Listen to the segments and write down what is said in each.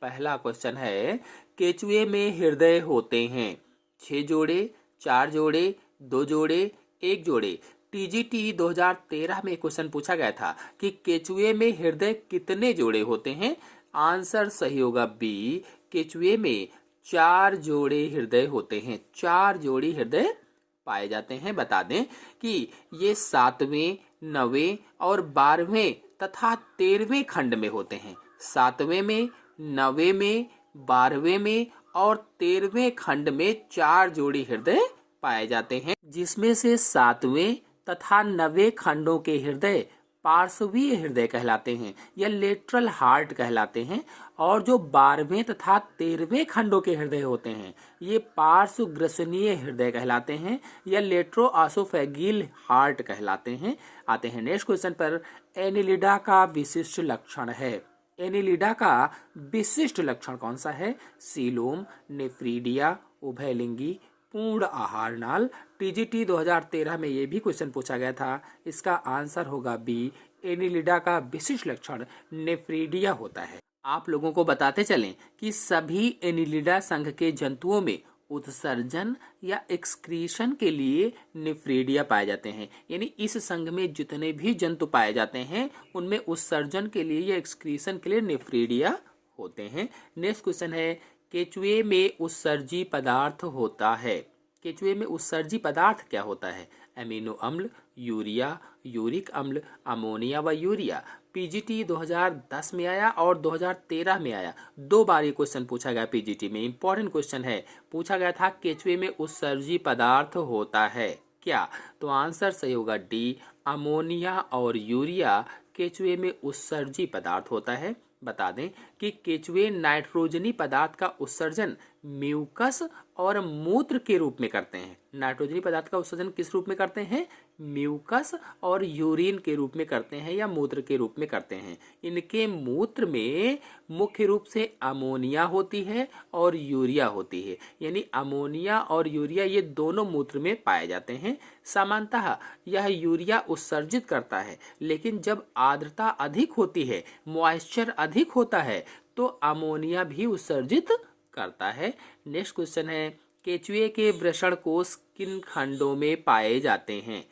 पहला क्वेश्चन है, केचुए में हृदय होते हैं 6 जोड़े, 4 जोड़े, 2 जोड़े, 1 जोड़े। टीजीटी 2013 में क्वेश्चन पूछा गया था कि केचुए में हृदय कितने जोड़े होते हैं। आंसर सही होगा बी, केचुए में 4 जोड़े हृदय होते हैं। 4 जोड़ी हृदय पाए जाते हैं। बता दें कि ये 7वें, 9वें और 12वें तथा 13वें खंड में होते हैं। 7वें में, 9वें में, 12वें में और 13वें खंड में 4 जोड़ी हृदय पाए जाते हैं, जिसमें से 7वें तथा 9वें खंडों के हृदय पार्श्वीय हृदय कहलाते हैं या लेटरल हार्ट कहलाते हैं, और जो 12वें तथा 13वें खंडों के हृदय होते हैं ये पार्श्वग्रसनीय हृदय कहलाते हैं या लेट्रोआसोफेगियल हार्ट कहलाते हैं। आते हैं नेक्स्ट क्वेश्चन पर। एनिलिडा का विशिष्ट लक्षण है। एनिलिडा का विशिष्ट लक्षण कौन सा है? सीलोम, नेफ्रीडिया, उभयलिंगी, पूर्ण आहार नाल। टीजीटी 2013 में ये भी क्वेश्चन पूछा गया था। इसका आंसर होगा बी, एनिलिडा का विशिष्ट लक्षण नेफ्रीडिया होता है। आप लोगों को बताते चलें कि सभी एनिलिडा संघ के जंतुओं में उत्सर्जन या एक्सक्रीशन के लिए नेफ्रीडिया पाए जाते हैं। यानी इस संघ में जितने भी जंतु पाए जाते हैं उनमें उत्सर्जन के लिए या एक्सक्रीशन के लिए नेफ्रीडिया होते हैं। नेक्स्ट क्वेश्चन है, केचुए में उत्सर्जी पदार्थ होता है। केचुए में उत्सर्जी पदार्थ क्या होता है? एमिनो अम्ल, यूरिया, यूरिक अम्ल, अमोनिया व यूरिया। पीजीटी 2010 में आया और 2013 में आया। 2 बार ये क्वेश्चन पूछा गया पीजीटी में। इंपॉर्टेंट क्वेश्चन है। पूछा गया था केचुए में उत्सर्जी पदार्थ होता है क्या? तो आंसर सही होगा डी, अमोनिया और यूरिया केचुए में उत्सर्जी पदार्थ होता है। बता दें कि केचुए नाइट्रोजनी पदार्थ का उत्सर्जन म्यूकस और मूत्र के रूप में करते हैं। नाइट्रोजनी पदार्थ का उत्सर्जन किस रूप में करते हैं? म्यूकस और यूरिन के रूप में करते हैं या मूत्र के रूप में करते हैं। इनके मूत्र में मुख्य रूप से अमोनिया होती है और यूरिया होती है। यानी अमोनिया और यूरिया ये दोनों मूत्र में पाए जाते हैं। सामान्यतः यह यूरिया उत्सर्जित करता है, लेकिन जब आर्द्रता अधिक होती है, मॉइस्चर अधिक होता है, तो अमोनिया भी उत्सर्जित करता है। नेक्स्ट क्वेश्चन है, केचुए के वृषण कोष किन खंडों में पाए जाते हैं?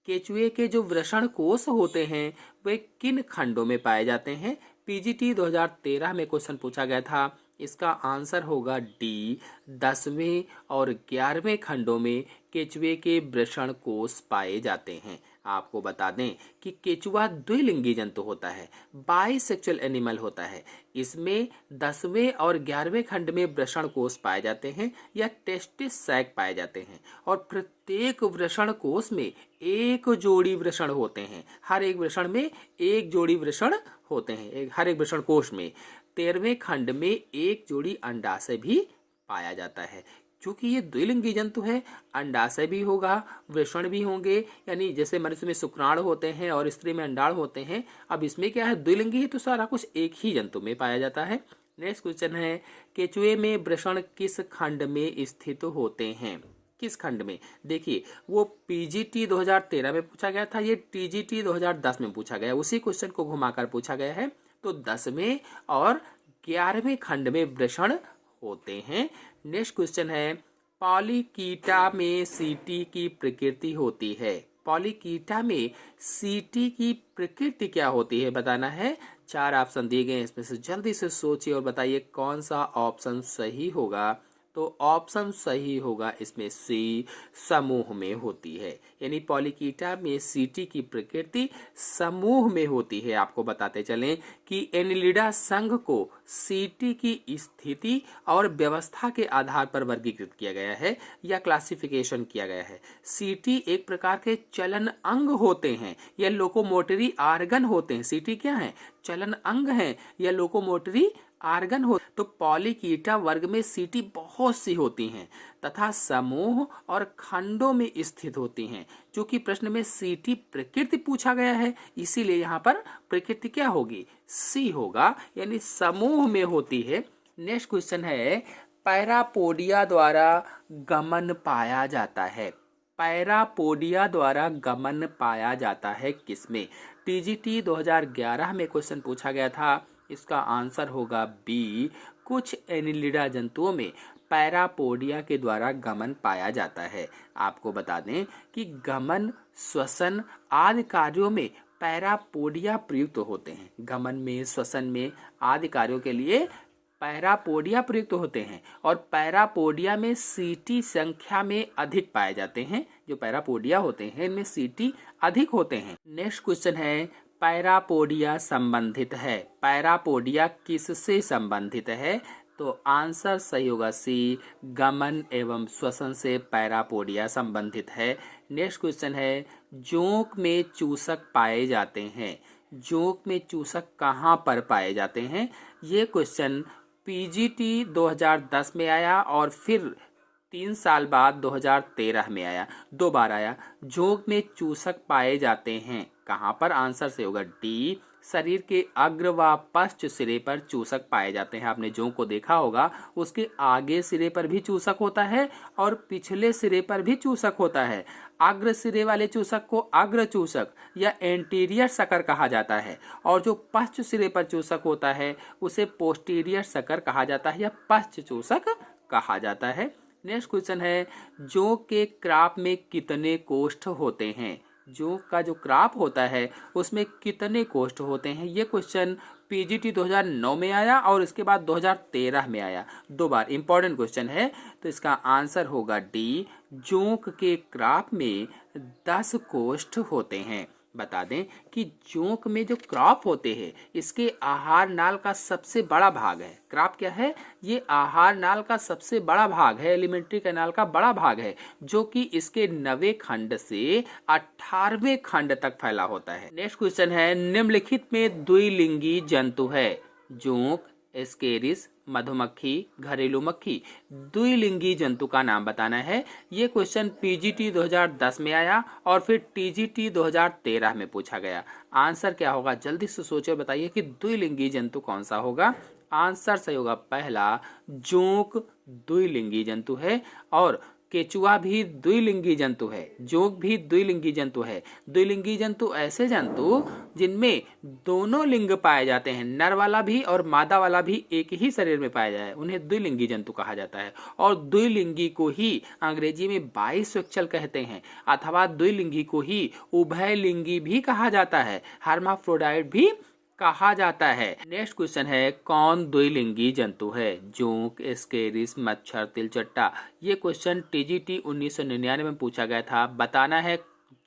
केचुए के जो वृषण कोष होते हैं वे किन खंडों में पाए जाते हैं? पीजीटी 2013 में क्वेश्चन पूछा गया था। इसका आंसर होगा डी, 10वें और 11वें खंडों में केचुए के वृषण कोष पाए जाते हैं। आपको बता दें कि केचुआ द्विलिंगी जंतु होता है, बाइसेक्सुअल एनिमल होता है। इसमें 10वें और 11वें खंड में वृषण कोष पाए जाते हैं या टेस्टिस सैक पाए जाते हैं, और प्रत्येक वृषण कोष में 1 जोड़ी वृषण होते हैं। हर एक वृषण में 1 जोड़ी वृषण होते हैं, हर एक वृषण कोष में। 13वें खंड में 1 जोड़ी अंडाशय भी पाया जाता है। क्योंकि ये द्विलिंगी जंतु है, अंडाशय भी होगा, वृषण भी होंगे। यानी जैसे मनुष्य में शुक्राणु होते हैं और स्त्री में अंडाणु होते हैं, अब इसमें क्या है, द्विलिंगी है, तो सारा कुछ एक ही जंतु में पाया जाता है। नेक्स्ट क्वेश्चन है, केचुए में वृषण किस खंड में स्थित होते हैं? किस खंड में? देखिए, वो पीजीटी 2013 में पूछा गया था, ये टीजीटी 2010 में पूछा गया। उसी क्वेश्चन को घुमाकर पूछा गया है। तो 10वें और 11वें खंड में वृषण होते हैं। नेक्स्ट क्वेश्चन है, पॉलीकीटा में सीटी की प्रकृति होती है। पॉलीकीटा में सीटी की प्रकृति क्या होती है बताना है। 4 ऑप्शन दिए गए हैं, इसमें से जल्दी से सोचिए और बताइए कौन सा ऑप्शन सही होगा। तो ऑप्शन सही होगा इसमें सी, समूह में होती है। यानी पॉलीकीटा में सीटी की प्रकृति समूह में होती है। आपको बताते चलें कि एनिलिडा संघ को सीटी की स्थिति और व्यवस्था के आधार पर वर्गीकृत किया गया है या क्लासिफिकेशन किया गया है। सीटी एक प्रकार के चलन अंग होते हैं या लोकोमोटरी आर्गन होते हैं। सीटी क्या है? चलन अंग है या लोकोमोटरी आर्गन हो। तो पॉलीकीटा वर्ग में सीटी बहुत सी होती हैं तथा समूह और खंडों में स्थित होती हैं। क्योंकि प्रश्न में सीटी प्रकृति पूछा गया है, इसीलिए यहाँ पर प्रकृति क्या होगी? सी होगा, यानी समूह में होती है। नेक्स्ट क्वेश्चन है, पैरापोडिया द्वारा गमन पाया जाता है। पैरापोडिया द्वारा गमन पाया जाता है किसमें? टीजीटी 2011 में क्वेश्चन पूछा गया था। इसका आंसर होगा बी। कुछ एनिलिडा जंतुओं में पैरापोडिया के द्वारा गमन पाया जाता है। आपको बता दें कि गमन, श्वसन आदि कार्यों में पैरापोडिया प्रयुक्त होते हैं। गमन में, श्वसन में आदि कार्यों के लिए पैरापोडिया प्रयुक्त होते हैं और पैरापोडिया में सीटी संख्या में अधिक पाए जाते हैं। जो पैरापोडिया होते हैं इनमें सीटी अधिक होते हैं। नेक्स्ट क्वेश्चन है, पैरापोडिया संबंधित है। पैरापोडिया किससे संबंधित है? तो आंसर सही होगा सी, गमन एवं श्वसन से पैरापोडिया संबंधित है। नेक्स्ट क्वेश्चन है, जोंक में चूसक पाए जाते हैं। जोंक में चूसक कहाँ पर पाए जाते हैं? ये क्वेश्चन पीजीटी 2010 में आया और फिर 3 साल बाद 2013 में आया, 2 बार आया। जोंक में चूसक पाए जाते हैं कहाँ पर? आंसर से होगा डी, शरीर के अग्र व पश्च सिरे पर चूसक पाए जाते हैं। आपने जोंक को देखा होगा, उसके आगे सिरे पर भी चूसक होता है और पिछले सिरे पर भी चूसक होता है। अग्र सिरे वाले चूसक को अग्र चूसक या एंटीरियर सकर कहा जाता है और जो पश्च सिरे पर चूसक होता है उसे पोस्टीरियर सकर कहा जाता है या पश्च चूसक कहा जाता है। नेक्स्ट क्वेश्चन है, जोंक के क्राप में कितने कोष्ठ होते हैं? जोंक का जो क्राप होता है उसमें कितने कोष्ठ होते हैं? ये क्वेश्चन पीजीटी 2009 में आया और इसके बाद 2013 में आया, 2 बार। इंपॉर्टेंट क्वेश्चन है, तो इसका आंसर होगा डी, जोंक के क्राप में 10 कोष्ठ होते हैं। बता दें कि जोंक में जो क्रॉप होते हैं इसके आहार नाल का सबसे बड़ा भाग है। क्रॉप क्या है? ये आहार नाल का सबसे बड़ा भाग है, एलिमेंट्री कैनाल का बड़ा भाग है, जो कि इसके 9वें खंड से 18वें खंड तक फैला होता है। नेक्स्ट क्वेश्चन है, निम्नलिखित में द्विलिंगी जंतु है। जोंक, एस्केरिस, मधुमक्खी, घरेलू मक्खी, द्विलिंगी जंतु का नाम बताना है। ये क्वेश्चन पीजीटी 2010 में आया और फिर टीजीटी 2013 में पूछा गया। आंसर क्या होगा? जल्दी से सोचो, बताइए कि द्विलिंगी जंतु कौन सा होगा। आंसर सही होगा पहला, जोंक द्विलिंगी जंतु है और केचुआ भी द्विलिंगी जंतु है। जोंक भी द्विलिंगी जंतु है। द्विलिंगी जंतु ऐसे जंतु जिनमें दोनों लिंग पाए जाते हैं, नर वाला भी और मादा वाला भी एक ही शरीर में पाया जाए, उन्हें द्विलिंगी जंतु कहा जाता है। और द्विलिंगी को ही अंग्रेजी में बाइसेक्सुअल कहते हैं अथवा द्विलिंगी को ही उभयलिंगी भी कहा जाता है, हर्माफ्रोडाइट भी कहा जाता है। नेक्स्ट क्वेश्चन है, कौन द्विलिंगी जंतु है? जोंक, एस्केरिस, मच्छर, तिलचट्टा। ये क्वेश्चन टीजीटी 1999 में पूछा गया था। बताना है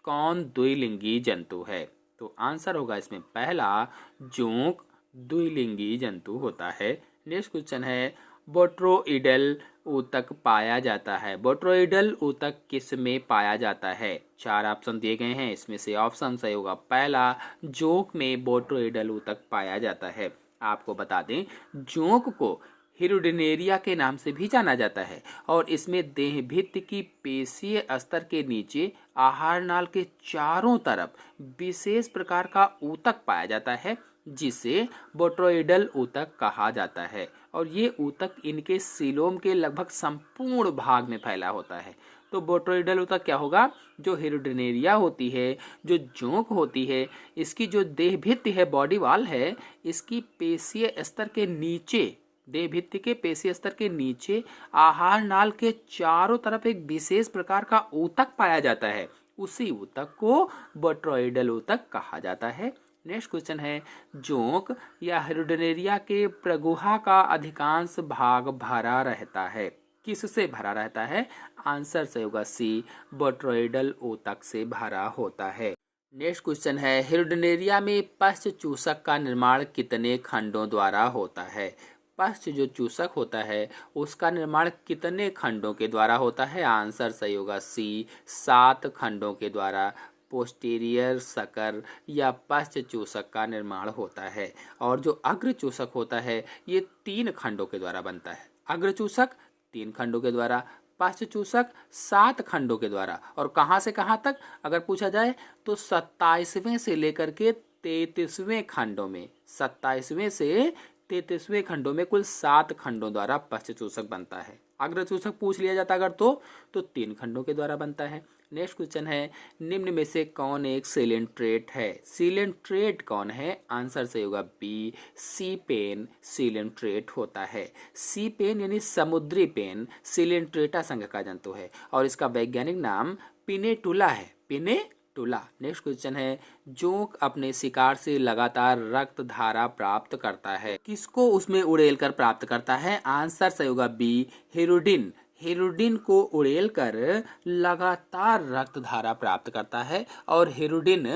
कौन द्विलिंगी जंतु है। तो आंसर होगा इसमें पहला, जोंक द्विलिंगी जंतु होता है। नेक्स्ट क्वेश्चन है, बोट्रोइडल ऊतक पाया जाता है। बोट्रोइडल ऊतक किस में पाया जाता है? 4 ऑप्शन दिए गए हैं, इसमें से ऑप्शन सही होगा पहला, जोंक में बोट्रोइडल ऊतक पाया जाता है। आपको बता दें, जोंक को हिरुडिनेरिया के नाम से भी जाना जाता है और इसमें देह भित्ति की पेशीय स्तर के नीचे आहार नाल के चारों तरफ विशेष प्रकार का ऊतक पाया जाता है, जिसे बोट्रोइडल ऊतक कहा जाता है। और ये ऊतक इनके सीलोम के लगभग संपूर्ण भाग में फैला होता है। तो बोट्रोइडल ऊतक क्या होगा? जो हिरुडिनेरिया होती है, जो जोंक होती है, इसकी जो देह भित्ति है, बॉडी वॉल है, इसकी पेशीय स्तर के नीचे, देह भित्ति के पेशीय स्तर के नीचे आहार नाल के चारों तरफ एक विशेष प्रकार का ऊतक पाया जाता है। उसी ऊतक को बोट्रोइडल ऊतक कहा जाता है। नेक्स्ट क्वेश्चन है, जोंक या हिरुडिनेरिया के प्रगुहा का अधिकांश भाग भरा रहता है। किससे भरा रहता है? आंसर सही होगा सी, बोट्रोइडल ऊतक से भरा होता है। नेक्स्ट क्वेश्चन है, हिरुडिनेरिया में पश्च चूसक का निर्माण कितने खंडों द्वारा होता है? पश्च जो चूसक होता है उसका निर्माण कितने खंडों के द्वारा होता है? आंसर सही होगा सी, 7 खंडों के द्वारा पोस्टीरियर सकर या पश्च चूसक का निर्माण होता है। और जो अग्र चूसक होता है ये 3 खंडों के द्वारा बनता है। अग्र चूसक 3 खंडों के द्वारा, पश्च चूसक 7 खंडों के द्वारा। और कहाँ से कहाँ तक अगर पूछा जाए तो 27वें से लेकर के 33वें खंडों में, 27वें से 33वें खंडों में कुल 7 खंडों द्वारा पश्च चूसक बनता है। अग्र चूसक पूछ लिया जाता अगर तो 3 खंडों के द्वारा बनता है। नेक्स्ट क्वेश्चन है, निम्न में से कौन एक सिलेंट्रेट है? सिलेंट्रेट कौन है? आंसर सही होगा बी, सी पेन सिलेंट्रेट होता है। सी पेन यानी समुद्री पेन सिलेंट्रेटा संघ का जंतु है और इसका वैज्ञानिक नाम पिनेटुला है, पिनेटुला। नेक्स्ट क्वेश्चन है, जोंक अपने शिकार से लगातार रक्त धारा प्राप्त करता है, किसको उसमें उड़ेल कर प्राप्त करता है? आंसर सही होगा बी, हिरुडिन। हिरुडिन को उड़ेल कर लगातार रक्त धारा प्राप्त करता है और हिरुडिन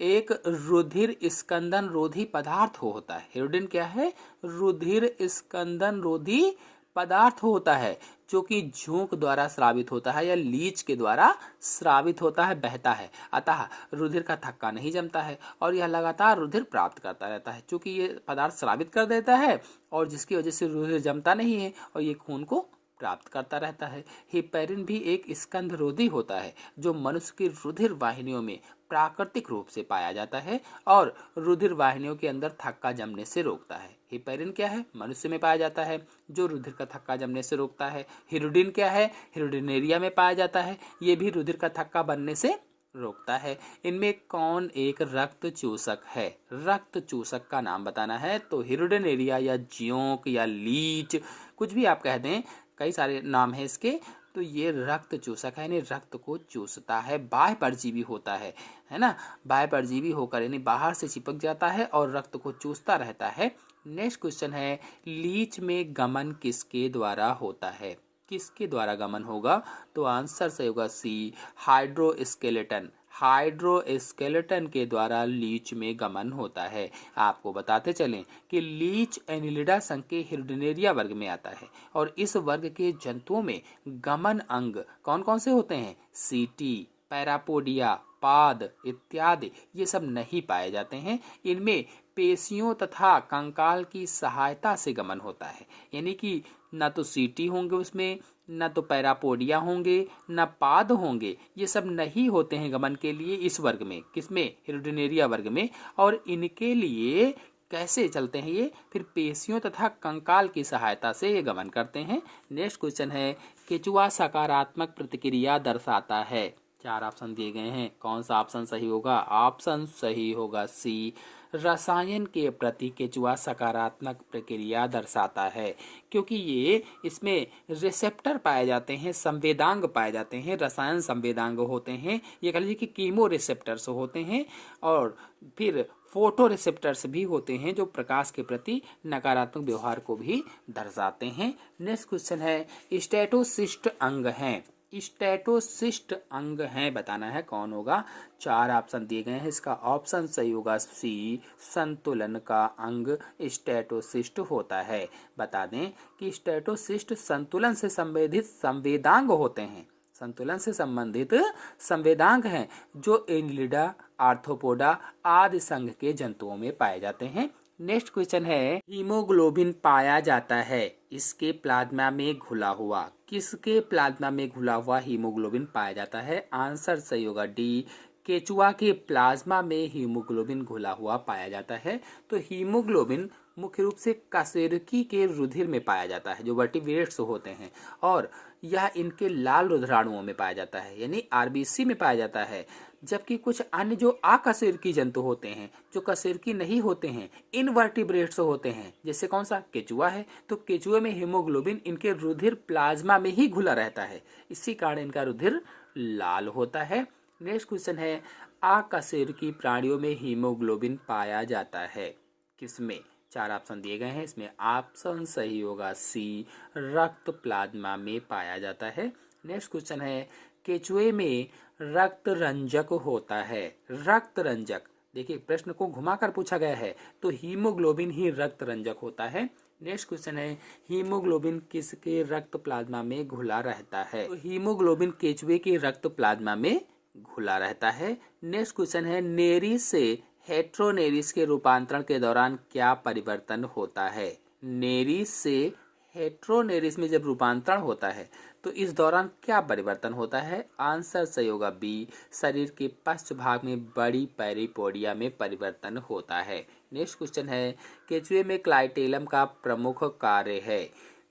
एक रुधिर स्कंदन रोधी पदार्थ होता है। हिरुडिन क्या है? रुधिर स्कंदन रोधी पदार्थ होता है जो कि जोंक द्वारा स्रावित होता है या लीच के द्वारा स्रावित होता है, बहता है। अतः रुधिर का थक्का नहीं जमता है और यह लगातार रुधिर प्राप्त करता रहता है, क्योंकि ये पदार्थ स्रावित कर देता है और जिसकी वजह से रुधिर जमता नहीं है और ये खून को प्राप्त करता रहता है। हिपैरिन भी एक स्कंदरोधी होता है जो मनुष्य की रुधिर वाहिनियों में प्राकृतिक रूप से पाया जाता है और रुधिर वाहिनियों के अंदर थक्का जमने से रोकता है। हिपैरिन क्या है? मनुष्य में पाया जाता है जो रुधिर का थक्का जमने से रोकता है। हिरुडिन क्या है? हिरुडिनेरिया में पाया जाता है, ये भी रुधिर का थक्का बनने से रोकता है। इनमें कौन एक रक्त चूसक है? रक्त चूसक का नाम बताना है। तो हिरुडिनेरिया या जियोंक या लीच, कुछ भी आप कह दें, कई सारे नाम है इसके। तो ये रक्त चूसक है, यानी रक्त को चूसता है, बाह्य परजीवी होता है ना। बाह्य परजीवी होकर यानी बाहर से चिपक जाता है और रक्त को चूसता रहता है। नेक्स्ट क्वेश्चन है, लीच में गमन किसके द्वारा होता है? किसके द्वारा गमन होगा? तो आंसर सही होगा सी, हाइड्रोस्केलेटन। हाइड्रोस्केलेटन के द्वारा लीच में गमन होता है। आपको बताते चलें कि लीच एनिलिडा संघ के हिरुडिनेरिया वर्ग में आता है और इस वर्ग के जंतुओं में गमन अंग कौन कौन से होते हैं? सीटी, पैरापोडिया, पाद इत्यादि ये सब नहीं पाए जाते हैं। इनमें पेशियों तथा कंकाल की सहायता से गमन होता है, यानी कि ना तो सीटी होंगे उसमें, ना तो पैरापोडिया होंगे, ना पाद होंगे, ये सब नहीं होते हैं गमन के लिए इस वर्ग में। किसमें? हिरुडिनेरिया वर्ग में। और इनके लिए कैसे चलते हैं ये? फिर पेशियों तथा कंकाल की सहायता से ये गमन करते हैं। नेक्स्ट क्वेश्चन है, केचुआ सकारात्मक प्रतिक्रिया दर्शाता है। 4 ऑप्शन दिए गए हैं, कौन सा ऑप्शन सही होगा? ऑप्शन सही होगा सी, रसायन के प्रति केचुआ सकारात्मक प्रक्रिया दर्शाता है, क्योंकि ये इसमें रिसेप्टर पाए जाते हैं, संवेदांग पाए जाते हैं, रसायन संवेदांग होते हैं। ये कह लीजिए कि कीमो रिसेप्टर्स होते हैं और फिर फोटो रिसेप्टर्स भी होते हैं जो प्रकाश के प्रति नकारात्मक व्यवहार को भी दर्शाते हैं। नेक्स्ट क्वेश्चन है, स्टेटोसिस्ट अंग हैं। स्टेटोसिस्ट अंग हैं बताना है, कौन होगा? 4 ऑप्शन दिए गए हैं, इसका ऑप्शन सही होगा सी, संतुलन का अंग स्टेटोसिस्ट होता है। बता दें कि स्टेटोसिस्ट संतुलन से संबंधित संवेदांग होते हैं, संतुलन से संबंधित संवेदांग हैं जो एनिलिडा, आर्थ्रोपोडा आदि संघ के जंतुओं में पाए जाते हैं। नेक्स्ट क्वेश्चन है, हीमोग्लोबिन पाया जाता है इसके प्लाज्मा में घुला हुआ। किसके प्लाज्मा में घुला हुआ हीमोग्लोबिन पाया जाता है? आंसर सही होगा डी, केचुआ के प्लाज्मा में हीमोग्लोबिन घुला हुआ पाया जाता है। तो हीमोग्लोबिन मुख्य रूप से कशेरुकी के रुधिर में पाया जाता है जो वर्टिब्रेट्स होते हैं, और यह इनके लाल रुधिराणुओं में पाया जाता है, यानी आरबीसी में पाया जाता है। जबकि कुछ अन्य जो अकशेरुकी जंतु होते हैं, जो कशेरुकी नहीं होते हैं, इनवर्टिब्रेट्स होते हैं, जैसे कौन सा? केचुआ है। तो केचुए में हीमोग्लोबिन इनके रुधिर प्लाज्मा में ही घुला रहता है, इसी कारण इनका रुधिर लाल होता है। नेक्स्ट क्वेश्चन है, अकशेरुकी प्राणियों में हीमोग्लोबिन पाया जाता है किसमें? 4 ऑप्शन दिए गए हैं, इसमें ऑप्शन सही होगा सी, रक्त प्लाज्मा में पाया जाता है। नेक्स्ट क्वेश्चन है, केचुए में रक्त रंजक होता है। रक्त रंजक, देखिए प्रश्न को घुमाकर पूछा गया है, तो हीमोग्लोबिन ही रक्त रंजक होता है। नेक्स्ट क्वेश्चन है, हीमोग्लोबिन किसके रक्त प्लाज्मा में घुला रहता है? तो हीमोग्लोबिन केचुए के रक्त प्लाज्मा में घुला रहता है। नेक्स्ट क्वेश्चन है, नेरिस से हेट्रोनेरिस के रूपांतरण के दौरान क्या परिवर्तन होता है? नेरिस से हेट्रोनेरिस में जब रूपांतरण होता है तो इस दौरान क्या परिवर्तन होता है? आंसर सही होगा बी, शरीर के पश्च भाग में बड़ी पैरीपोडिया में परिवर्तन होता है। नेक्स्ट क्वेश्चन है, केचुए में क्लाइटेलम का प्रमुख कार्य है।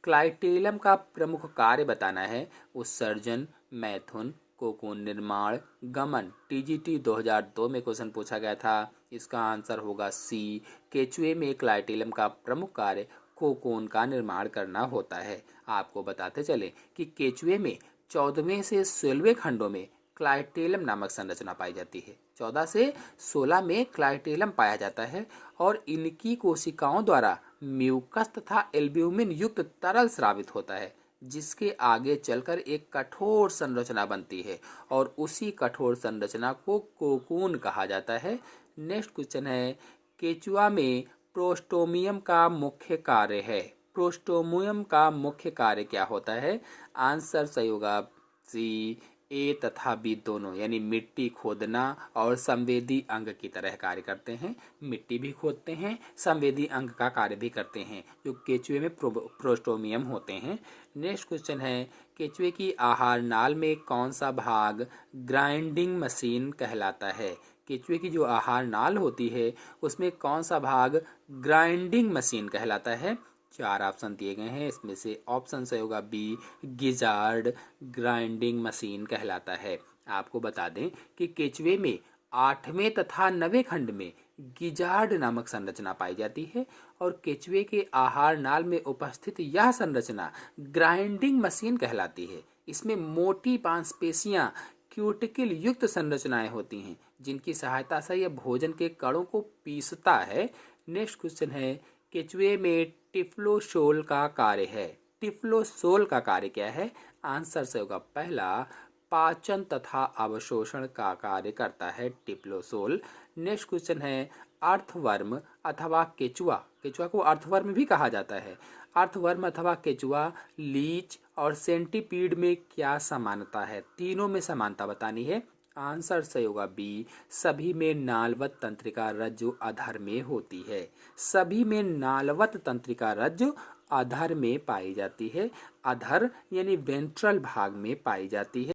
क्लाइटेलम का प्रमुख कार्य बताना है, उत्सर्जन, मैथुन, कोकून निर्माण गमन टीजीटी 2002 में क्वेश्चन पूछा गया था। इसका आंसर होगा सी। केचुए में क्लाइटेलम का प्रमुख कार्य कोकून का निर्माण करना होता है। आपको बताते चले कि केचुए में 14वें से 16वें खंडों में क्लाइटेलम नामक संरचना पाई जाती है। 14 से 16 में क्लाइटेलम पाया जाता है और इनकी कोशिकाओं द्वारा म्यूकस तथा एल्ब्यूमिन युक्त तरल स्रावित होता है, जिसके आगे चलकर एक कठोर संरचना बनती है और उसी कठोर संरचना को कोकून कहा जाता है। नेक्स्ट क्वेश्चन है, केचुआ में प्रोस्टोमियम का मुख्य कार्य है। प्रोस्टोमियम का मुख्य कार्य क्या होता है? आंसर सही होगा सी। ए तथा बी दोनों यानी मिट्टी खोदना और संवेदी अंग की तरह कार्य करते हैं। मिट्टी भी खोदते हैं, संवेदी अंग का कार्य भी करते हैं, जो केचुए में प्रोस्टोमियम होते हैं। नेक्स्ट क्वेश्चन है, केचुए की आहार नाल में कौन सा भाग ग्राइंडिंग मशीन कहलाता है? केचुए की जो आहार नाल होती है उसमें कौन सा भाग ग्राइंडिंग मशीन कहलाता है? 4 ऑप्शन दिए गए हैं, इसमें से ऑप्शन सही होगा बी, गिजार्ड ग्राइंडिंग मशीन कहलाता है। आपको बता दें कि केचुए में 8वें तथा 9वें खंड में गिजार्ड नामक संरचना पाई जाती है और केचुए के आहार नाल में उपस्थित यह संरचना ग्राइंडिंग मशीन कहलाती है। इसमें मोटी मांसपेशियां क्यूटिकल युक्त संरचनाएं होती हैं, जिनकी सहायता से यह भोजन के कणों को पीसता है। नेक्स्ट क्वेश्चन है, केचुए में टिफ्लोसोल का कार्य है। टिफ्लोसोल का कार्य क्या है? आंसर से होगा पहला, पाचन तथा अवशोषण का कार्य करता है टिफ्लोसोल। नेक्स्ट क्वेश्चन है, अर्थवर्म अथवा केचुआ, केचुआ को अर्थवर्म भी कहा जाता है। अर्थवर्म अथवा केचुआ, लीच और सेंटीपीड में क्या समानता है? तीनों में समानता बतानी है। आंसर सही होगा बी, सभी में नालवत तंत्रिका रज्जु अधर में होती है। सभी में नालवत तंत्रिका रज्जु अधर में पाई जाती है। अधर यानी वेंट्रल भाग में पाई जाती है।